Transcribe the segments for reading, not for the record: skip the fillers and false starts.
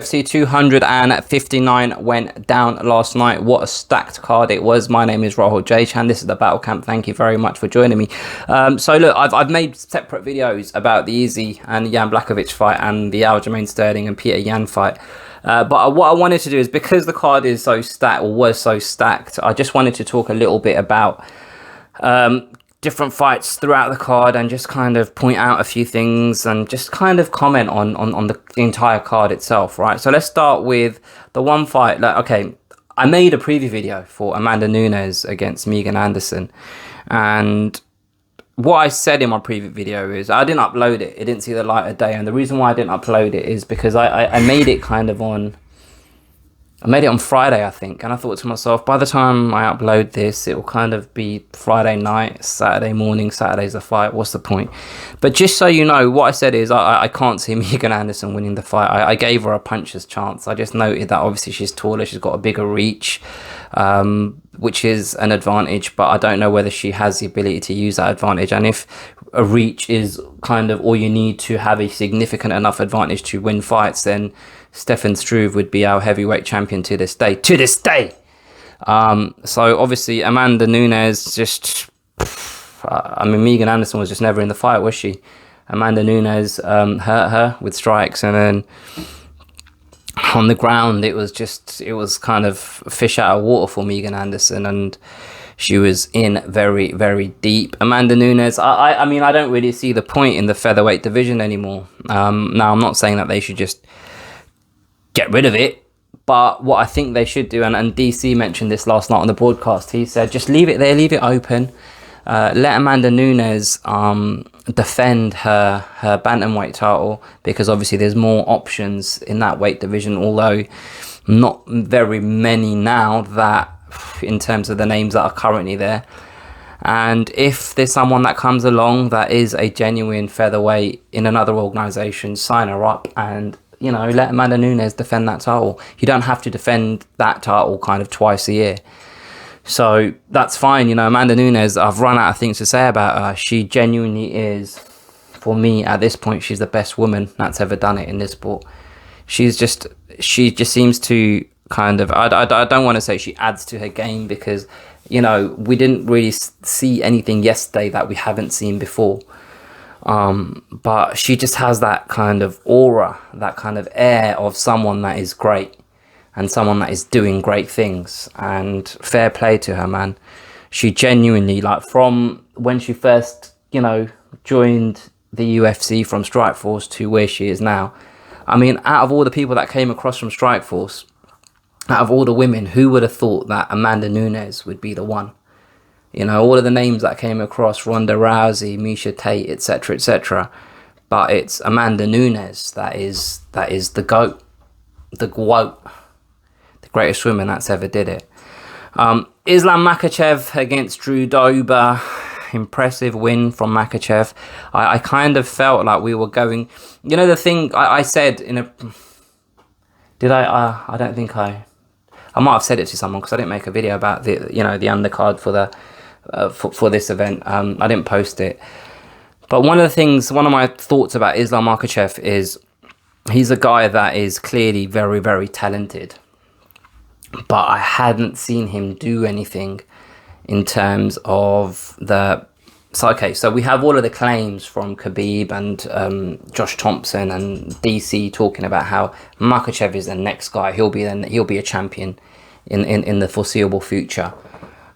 UFC 259 went down last night. What a stacked card it was. My name is Rahul Jaychan. This is the Battle Camp. Thank you very much for joining me. So look, I've made separate videos about the Izzy and Jan Blachowicz fight and the Aljamain Sterling and Peter Yan fight. But what I wanted to do is, because the card is so stacked, or was so stacked, I just wanted to talk a little bit about different fights throughout the card and just kind of point out a few things and just kind of comment on the entire card itself, right? So let's start with the one fight. Okay, I made a preview video for Amanda Nunes against Megan Anderson, and what I said in my preview video is I didn't upload it. It didn't see the light of day, and the reason why I didn't upload it is because I made it kind of on... I made it on Friday, I think, and I thought to myself, by the time I upload this, it will kind of be Friday night, Saturday morning. Saturday's the fight. What's the point? But just so you know, what I said is I can't see Megan Anderson winning the fight. I gave her a puncher's chance. I just noted that obviously she's taller, she's got a bigger reach, which is an advantage, but I don't know whether she has the ability to use that advantage. And if a reach is kind of all you need to have a significant enough advantage to win fights, then Stefan Struve would be our heavyweight champion to this day. To this day! So obviously Amanda Nunes just... Megan Anderson was just never in the fight, was she? Amanda Nunes hurt her with strikes, and then on the ground it was kind of fish out of water for Megan Anderson, and she was in very, very deep. Amanda Nunes, I mean, I don't really see the point in the featherweight division anymore. Now, I'm not saying that they should just get rid of it, but what I think they should do, and DC mentioned this last night on the broadcast, he said just leave it there, leave it open, let Amanda Nunes defend her bantamweight title, because obviously there's more options in that weight division, although not very many now, that in terms of the names that are currently there. And if there's someone that comes along that is a genuine featherweight in another organization, sign her up and, you know, let Amanda Nunes defend that title. You don't have to defend that title kind of twice a year. So that's fine. You know, Amanda Nunes, I've run out of things to say about her. She genuinely is, for me at this point, she's the best woman that's ever done it in this sport. She just seems to kind of, I don't want to say she adds to her game, because, you know, we didn't really see anything yesterday that we haven't seen before. But she just has that kind of aura, that kind of air of someone that is great and someone that is doing great things, and fair play to her, man. She genuinely, like, from when she first, you know, joined the UFC from Strikeforce to where she is now, I mean, out of all the people that came across from Strikeforce, out of all the women, who would have thought that Amanda Nunes would be the one? You know, all of the names that came across, Ronda Rousey, Miesha Tate, etc., etc. But it's Amanda Nunes that is the GOAT, the greatest woman that's ever did it. Islam Makhachev against Drew Dober. Impressive win from Makhachev. I kind of felt like we were going... You know, the thing I said in a... Did I don't think I might have said it to someone, because I didn't make a video about the, you know, the undercard for the for this event. I didn't post it. But one of my thoughts about Islam Makhachev is he's a guy that is clearly very, very talented, but I hadn't seen him do anything in terms of the... So, okay, so we have all of the claims from Khabib and Josh Thompson and DC talking about how Makhachev is the next guy. He'll be a champion in the foreseeable future.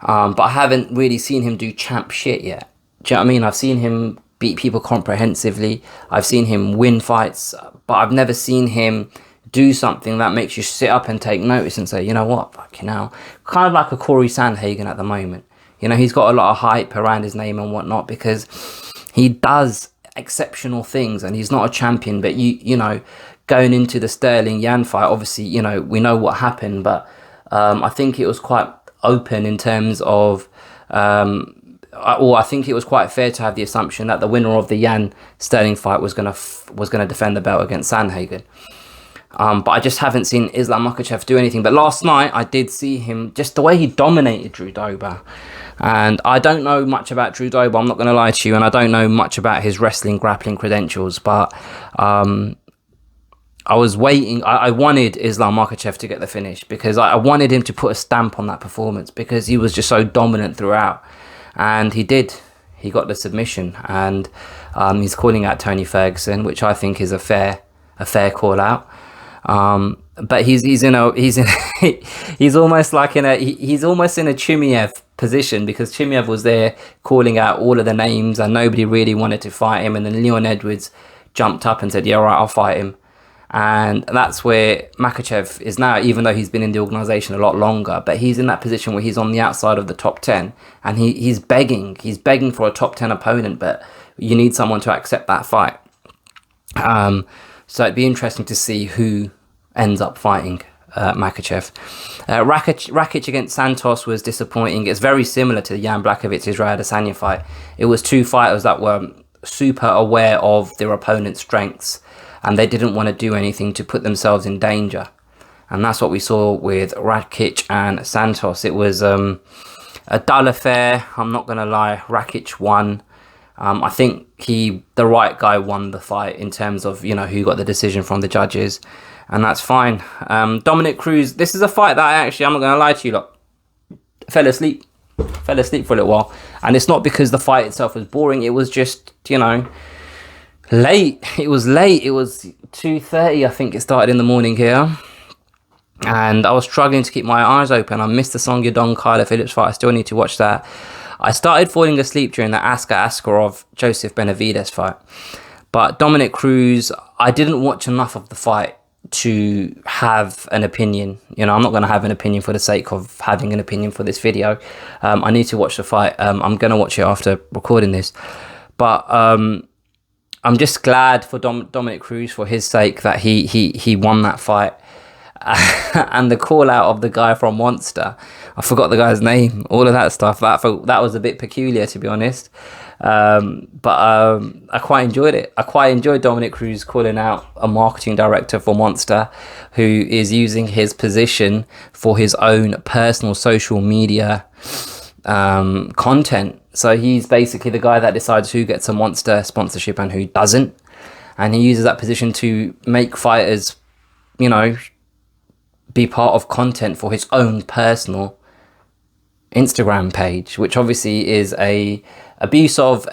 But I haven't really seen him do champ shit yet. Do you know what I mean? I've seen him beat people comprehensively. I've seen him win fights, but I've never seen him do something that makes you sit up and take notice and say, you know what, fucking hell. Kind of like a Corey Sandhagen at the moment. You know, he's got a lot of hype around his name and whatnot because he does exceptional things, and he's not a champion. But you know, going into the Sterling Yan fight, obviously, you know, we know what happened, but I think it was quite open in terms of, or I think it was quite fair to have the assumption that the winner of the Yan Sterling fight was gonna defend the belt against Sandhagen. But I just haven't seen Islam Makhachev do anything. But last night I did see him, just the way he dominated Drew Dober. And I don't know much about Drew Dober, I'm not going to lie to you, and I don't know much about his wrestling grappling credentials, but I I was waiting. I wanted Islam Makhachev to get the finish because I wanted him to put a stamp on that performance because he was just so dominant throughout, and he did. He got the submission, and he's calling out Tony Ferguson, which I think is a fair call out. But he's almost like he's almost in a Chimaev position, because Chimaev was there calling out all of the names and nobody really wanted to fight him, and then Leon Edwards jumped up and said, yeah, all right, I'll fight him. And that's where Makhachev is now, even though he's been in the organisation a lot longer, but he's in that position where he's on the outside of the top 10, and he's begging for a top 10 opponent, but you need someone to accept that fight. So it'd be interesting to see who ends up fighting Makhachev. Rakic against Santos was disappointing. It's very similar to the Jan Blachowicz-Israel Adesanya fight. It was two fighters that were super aware of their opponent's strengths, and they didn't want to do anything to put themselves in danger. And that's what we saw with Rakic and Santos. It was a dull affair, I'm not going to lie. Rakic won. I think the right guy won the fight in terms of, who got the decision from the judges. And that's fine. Dominick Cruz, this is a fight that I'm not going to lie to you, look, fell asleep for a little while. And it's not because the fight itself was boring. It was just, late. It was late. It was 2:30, I think it started in the morning here. And I was struggling to keep my eyes open. I missed the Song Yadong Kyler Phillips fight. I still need to watch that. I started falling asleep during the Askar Askarov Joseph Benavidez fight. But Dominick Cruz, I didn't watch enough of the fight to have an opinion. I'm not going to have an opinion for the sake of having an opinion for this video. I need to watch the fight. I'm going to watch it after recording this. But I'm just glad for Dominick Cruz, for his sake, that he won that fight. And the call out of the guy from Monster, I forgot the guy's name, all of that stuff, that was a bit peculiar, to be honest. But I quite enjoyed it. I quite enjoyed Dominick Cruz calling out a marketing director for Monster who is using his position for his own personal social media content. So he's basically the guy that decides who gets a Monster sponsorship and who doesn't, and he uses that position to make fighters, be part of content for his own personal Instagram page, which obviously is a abuse of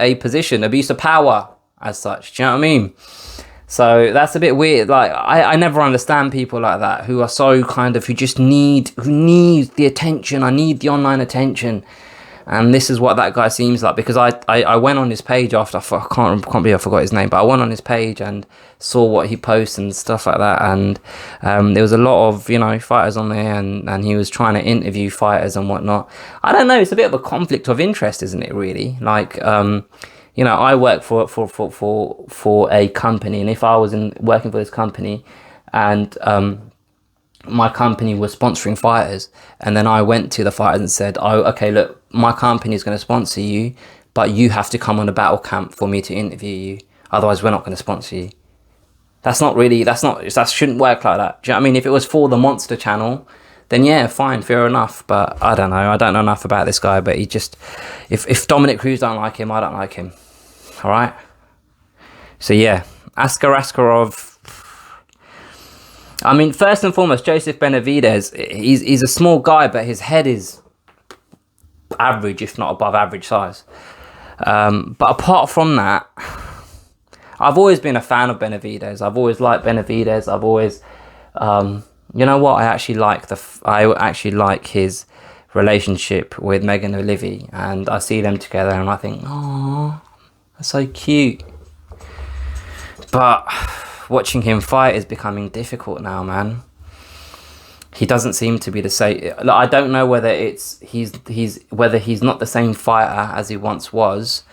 power as such. Do you know what I mean? So that's a bit weird. Like, I never understand people like that who are so who just need the attention. I need the online attention. And this is what that guy seems like, because I went on his page after, I can't believe I forgot his name, but I went on his page and saw what he posts and stuff like that. And there was a lot of, fighters on there, and he was trying to interview fighters and whatnot. I don't know, it's a bit of a conflict of interest, isn't it, really? Like, I work for a company, and if I was working for this company and my company was sponsoring fighters, and then I went to the fighters and said, oh, okay, look, my company is going to sponsor you, but you have to come on a battle camp for me to interview you, otherwise we're not going to sponsor you. That shouldn't work like that. Do you know what I mean? If it was for the Monster channel, then yeah, fine, fair enough. But I don't know enough about this guy, but he just, if Dominick Cruz don't like him, I don't like him. All right. So yeah, Askar Askarov. I mean, first and foremost, Joseph Benavidez, he's a small guy, but his head is average, if not above average size. But apart from that, I've always been a fan of Benavidez. I've always liked Benavidez. I've always, you know what? I actually like his relationship with Megan O'Leary, and I see them together, and I think, oh, that's so cute. But watching him fight is becoming difficult now, man. He doesn't seem to be the same. I don't know whether whether he's not the same fighter as he once was,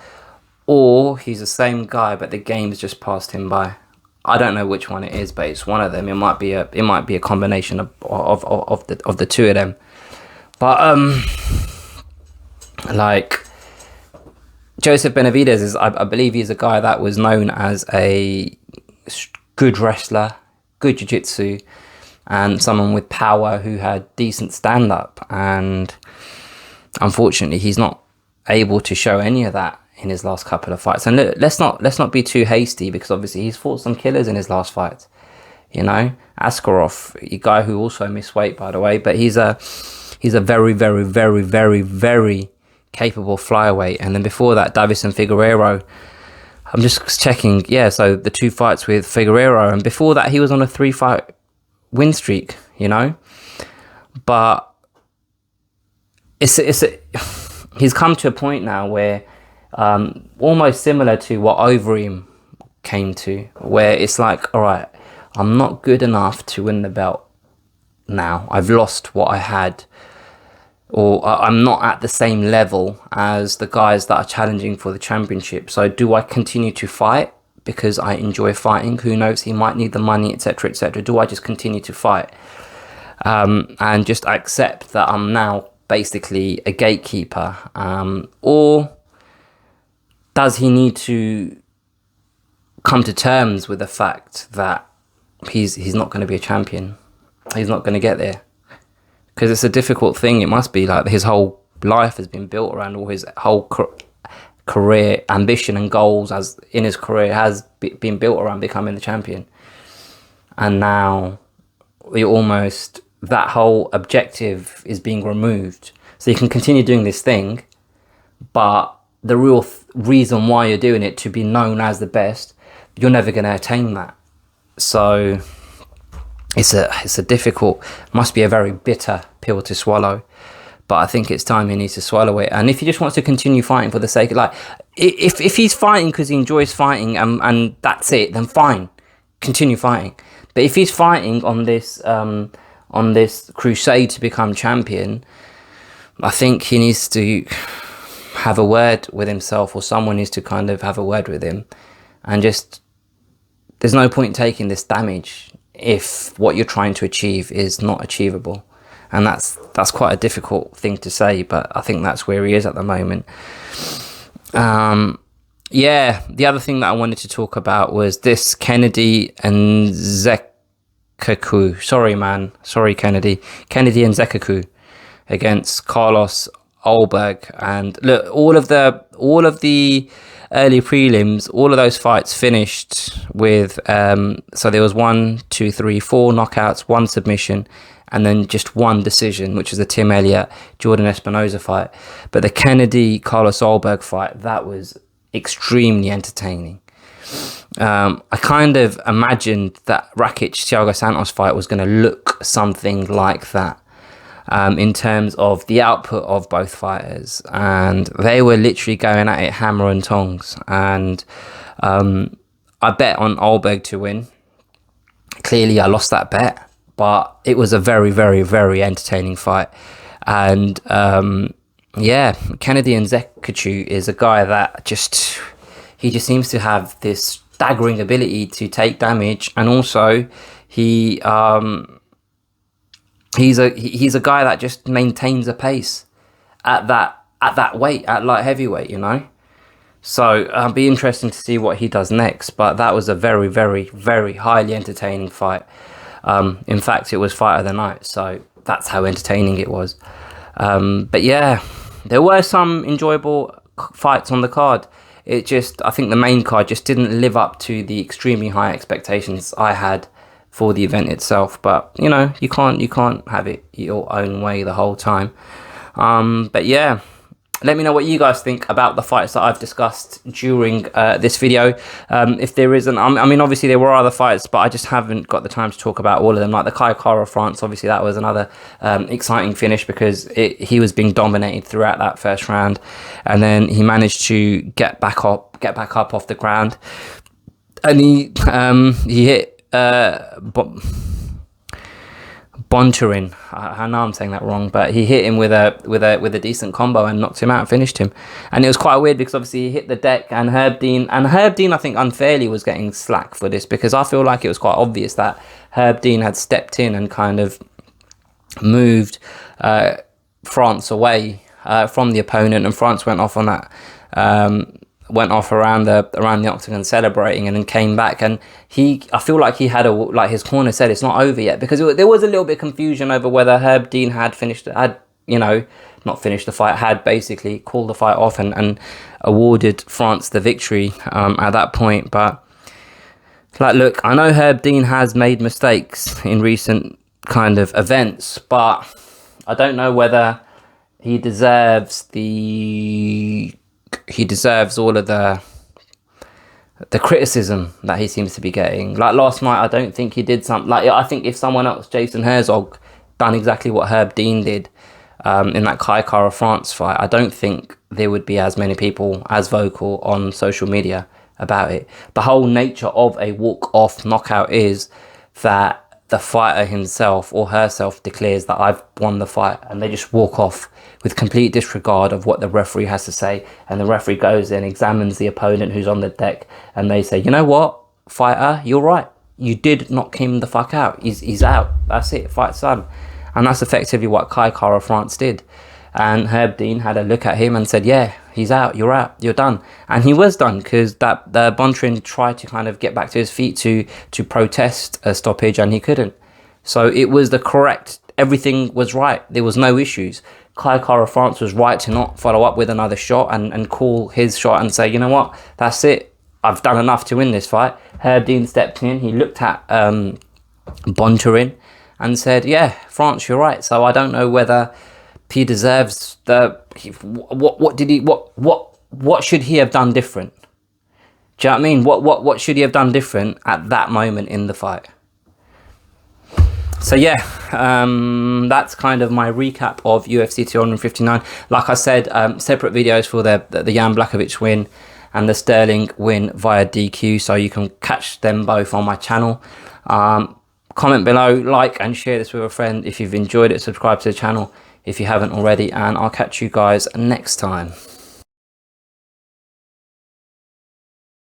or he's the same guy but the game's just passed him by. I don't know which one it is, but it's one of them. It might be a combination of the two of them. But like Joseph Benavidez I believe he's a guy that was known as a good wrestler, good jiu-jitsu, and someone with power who had decent stand-up, and unfortunately he's not able to show any of that in his last couple of fights. And look, let's not be too hasty, because obviously he's fought some killers in his last fights. you know. Askarov, a guy who also missed weight, by the way, but he's a very, very, very, very, very capable flyweight. And then before that, Davison Figueiredo. I'm just checking, yeah, so the 2 fights with Figueiredo, and before that he was on a 3-fight win streak, you know. But he's come to a point now where almost similar to what Overeem came to, where it's like, all right, I'm not good enough to win the belt now. I've lost what I had, or I'm not at the same level as the guys that are challenging for the championship. So do I continue to fight because I enjoy fighting? Who knows? He might need the money, etc., etc. Do I just continue to fight and just accept that I'm now basically a gatekeeper, or does he need to come to terms with the fact that he's not going to be a champion? He's not going to get there, because it's a difficult thing. It must be like his whole life has been built around, all his whole career ambition and goals as in his career has been built around becoming the champion, and now that whole objective is being removed. So you can continue doing this thing, but the real reason why you're doing it, to be known as the best, you're never going to attain that. So it's a difficult, must be a very bitter pill to swallow. But I think it's time he needs to swallow it. And if he just wants to continue fighting for the sake of, like, if he's fighting because he enjoys fighting and that's it, then fine, continue fighting. But if he's fighting on this crusade to become champion, I think he needs to have a word with himself, or someone needs to kind of have a word with him, and just, there's no point taking this damage if what you're trying to achieve is not achievable. And that's quite a difficult thing to say, but I think that's where he is at the moment. Yeah, the other thing that I wanted to talk about was this Kennedy and Zaku. Sorry, Kennedy and Zaku against Carlos Ulberg. And look, all of the early prelims, all of those fights finished with so there was 4 knockouts, 1 submission, and then just 1 decision, which was the Tim Elliott Jordan Espinosa fight. But the Kennedy Carlos Ulberg fight, that was extremely entertaining. I kind of imagined that Rakic Thiago Santos fight was going to look something like that, in terms of the output of both fighters, and they were literally going at it hammer and tongs. And I bet on Ulberg to win. Clearly I lost that bet, but it was a very, very, very entertaining fight. And yeah, Kennedy and Zaku is a guy that he just seems to have this staggering ability to take damage, and also he's a guy that just maintains a pace at that weight, at light heavyweight, you know. So it'll be interesting to see what he does next. But that was a very, very, very highly entertaining fight. In fact, it was fight of the night, so that's how entertaining it was. But yeah, there were some enjoyable fights on the card. I think the main card just didn't live up to the extremely high expectations I had for the event itself. But you know, you can't have it your own way the whole time. But yeah, let me know what you guys think about the fights that I've discussed during this video. If there isn't, I mean, obviously there were other fights, but I just haven't got the time to talk about all of them. Like the Kai Kara France, obviously that was another exciting finish, because he was being dominated throughout that first round, and then he managed to get back up off the ground, and he hit Boncharin. I know I'm saying that wrong, but he hit him with a decent combo and knocked him out and finished him. And it was quite weird because obviously he hit the deck, and Herb Dean I think unfairly was getting slack for this, because I feel like it was quite obvious that Herb Dean had stepped in and kind of moved France away from the opponent, and France went off on that. Went off around the octagon celebrating, and then came back, and I feel like he had like his corner said it's not over yet, because there was a little bit of confusion over whether Herb Dean had not finished the fight, had basically called the fight off and awarded France the victory at that point. But Like, look, I know Herb Dean has made mistakes in recent kind of events, but I don't know whether he deserves all of the criticism that he seems to be getting. Like last night, I don't think he did something. Like, I think if someone else, Jason Herzog, done exactly what Herb Dean did in that Kai Kara France fight, I don't think there would be as many people as vocal on social media about it. The whole nature of a walk-off knockout is that the fighter himself or herself declares that I've won the fight, and they just walk off with complete disregard of what the referee has to say. And the referee goes in, examines the opponent who's on the deck, and they say, you know what, fighter, you're right. You did knock him the fuck out. He's out. That's it. Fight's done. And that's effectively what Kai Kara France did. And Herb Dean had a look at him and said, yeah, he's out, you're done. And he was done, because the Bontrin tried to kind of get back to his feet to protest a stoppage, and he couldn't. So it was the correct, everything was right. There was no issues. Kai Kara France was right to not follow up with another shot and call his shot and say, you know what, that's it. I've done enough to win this fight. Herb Dean stepped in, he looked at Bontrin and said, yeah, France, you're right. So I don't know whether he deserves what should he have done different? Do you know what I mean? What should he have done different at that moment in the fight? So yeah, that's kind of my recap of UFC 259. Like I said, separate videos for the Jan Blachowicz win and the Sterling win via DQ, so you can catch them both on my channel. Comment below, like and share this with a friend if you've enjoyed it. Subscribe to the channel if you haven't already, and I'll catch you guys next time.